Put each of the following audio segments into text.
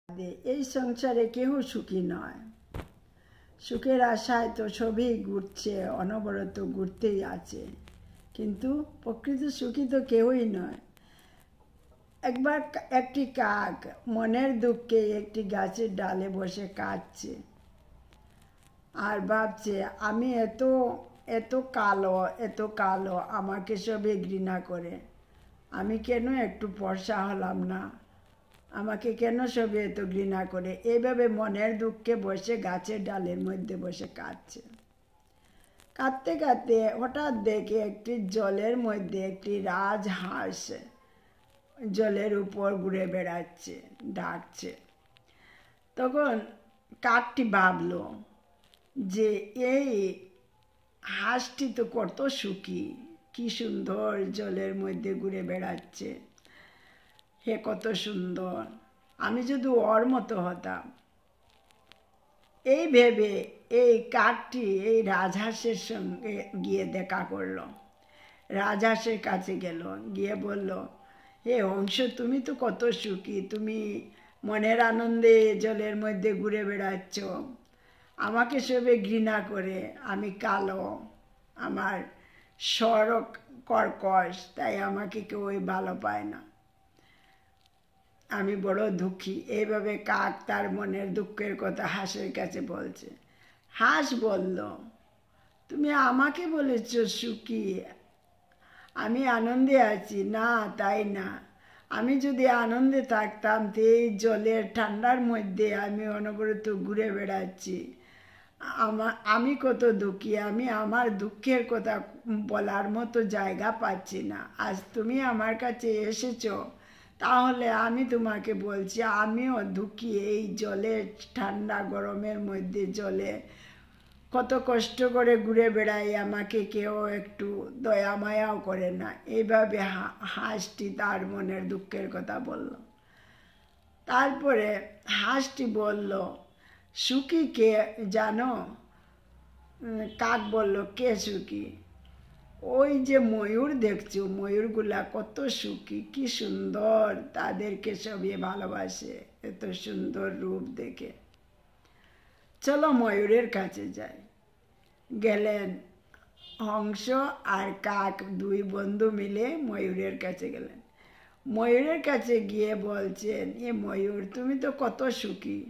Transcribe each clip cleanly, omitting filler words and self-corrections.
এই সংসারে কেউ সুখী নয়। সুখের আশায় তো সবই ঘুরছে, অনবরত ঘুরতেই আছে, কিন্তু প্রকৃত সুখী তো কেউই নয়। একবার একটি কাক মনের দুঃখে একটি গাছের ডালে বসে কাঁদছে আর ভাবছে, আমি এত কালো, আমাকে সবে ঘৃণা করে। আমি কেন একটু ফর্সা হলাম না? আমাকে কেন সবে এত ঘৃণা করে? এইভাবে মনের দুঃখে বসে গাছের ডালের মধ্যে বসে কাঁদছে। কাঁদতে কাঁদতে হঠাৎ দেখে একটি জলের মধ্যে একটি রাজহাঁস জলের উপর ঘুরে বেড়াচ্ছে, ডাকছে। তখন কাকটি ভাবল যে এই হাঁসটি তো কত সুখী, কি সুন্দর জলের মধ্যে ঘুরে বেড়াচ্ছে, হে কত সুন্দর, আমি যদি ওর মতো হতাম। এই ভেবে এই কাকটি এই রাজহাঁসের সঙ্গে গিয়ে দেখা করলো। রাজহাঁসের কাছে গেল, গিয়ে বলল, হে হংস, তুমি তো কত সুখী, তুমি মনের আনন্দে জলের মধ্যে ঘুরে বেড়াচ্ছ, আমাকে সবে ঘৃণা করে। আমি কালো, আমার স্বর কর্কশ, তাই আমাকে কেউই ভালো পায় না, আমি বড় দুঃখী। এইভাবে কাক তার মনের দুঃখের কথা হাঁসের কাছে বলছে। হাঁস বলল, তুমি আমাকে বলেছ সুখী, আমি আনন্দে আছি। না, তাই না। আমি যদি আনন্দে থাকতাম তো এই জলের ঠান্ডার মধ্যে আমি অনবরত ঘুরে বেড়াচ্ছি, আমি কত দুঃখী, আমি আমার দুঃখের কথা বলার মতো জায়গা পাচ্ছি না। আজ তুমি আমার কাছে এসেছো, তাহলে আমি তোমাকে বলছি, আমিও দুঃখী। এই জলে ঠান্ডা গরমের মধ্যে জলে কত কষ্ট করে ঘুরে বেড়াই, আমাকে কেউ একটু দয়া মায়াও করে না। এইভাবে হাঁসটি তার মনের দুঃখের কথা বলল। তারপরে হাঁসটি বলল, সুখী কে জানো? কাক বলল, কে সুখী? ওই যে ময়ূর দেখছো, ময়ূরগুলা কত সুখী, কি সুন্দর, তাদেরকে সবাই ভালোবাসে এত সুন্দর রূপ দেখে। চলো ময়ূরের কাছে যাই। গেলেন হংস আর কাক, দুই বন্ধু মিলে ময়ূরের কাছে গেলেন। ময়ূরের কাছে গিয়ে বলছেন, এ ময়ূর, তুমি তো কত সুখী,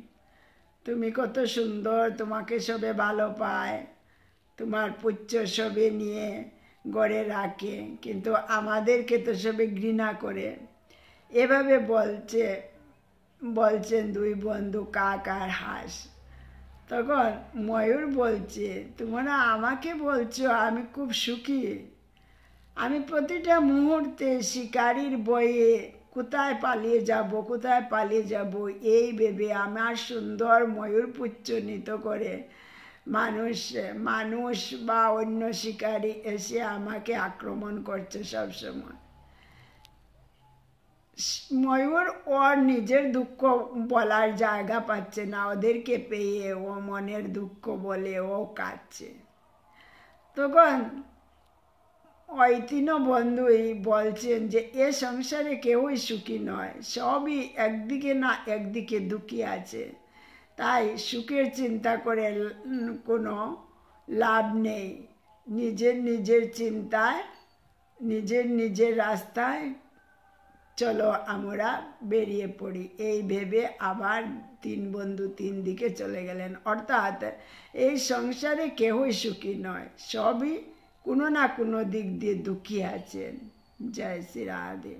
তুমি কত সুন্দর, তোমাকে সবে ভালো পায়, তোমার পুচ্ছ সবে নিয়ে গড়ে রাখে, কিন্তু আমাদেরকে তো সবে ঘৃণা করে। এভাবে বলছেন দুই বন্ধু কাক আর হাঁস। তখন ময়ূর বলছে, তোমরা আমাকে বলছো আমি খুব সুখী, আমি প্রতিটা মুহূর্তে শিকারীর ভয়ে কোথায় পালিয়ে যাব এই ভেবে আমার সুন্দর ময়ূর পুচ্ছ নিত করে মানুষ বা অন্য শিকারী এসে আমাকে আক্রমণ করছে সবসময়। ময়ূর ওর নিজের দুঃখ বলার জায়গা পাচ্ছে না, ওদেরকে পেয়ে ও মনের দুঃখ বলে ও কাঁদছে। তখন ওই তিন বন্ধুই বলছেন যে এ সংসারে কেউই সুখী নয়, সবই একদিকে না একদিকে দুঃখী আছে, তাই সুখের চিন্তা করে কোনো লাভ নেই। নিজের চিন্তায় নিজের রাস্তায় চলো আমরা বেরিয়ে পড়ি। এই ভেবে আবার তিন বন্ধু তিন দিকে চলে গেলেন। অর্থাৎ এই সংসারে কেউই সুখী নয়, সবই কোনো না কোনো দিক দিয়ে দুঃখী আছেন। জয় শ্রী রাধে।